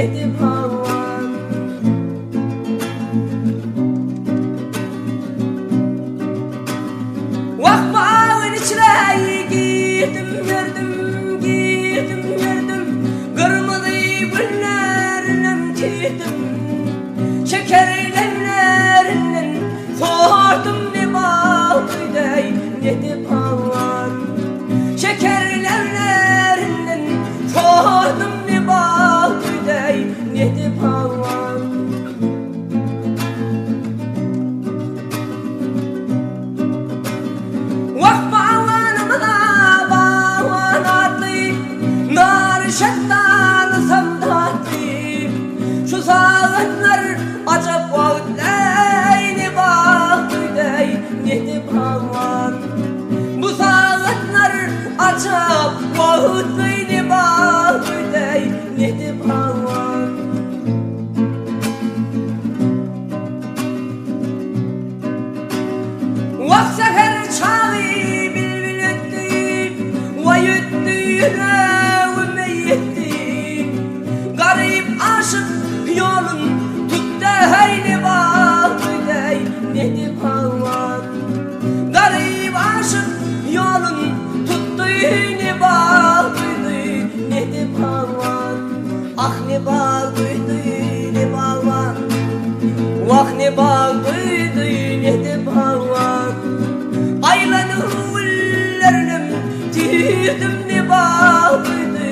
nedi pavan. Vakfağın içine girdim girdim, kırmızı güllerle girdim, şekerlemlerinden sordum ne bağlıydı nedi pavan. Şekerlemlerinden sordum ne bağlıydı nedi pavan. Şettan samtatı şu sağınlar acaba vakitler ne bağlıydı nedi pavan. Bu sağınlar acaba vakitler ne bağlıydı nedi pavan. Vak sefer çağı bilbil etti vay etti garip aşık yolun tuttu hayli bağlıydı nedi pavan. Garip aşık yolun tuttu ne bağlıydı nedi pavan. Ah ne bağlıydı ne pavan, vah ne bağlıydı nedi pavan. Aylanırlarım girdim ne bağlıydı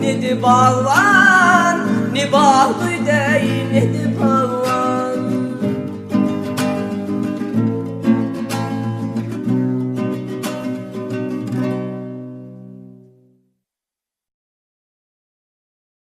nedi pavan, ne bağlıydı nedi pavan.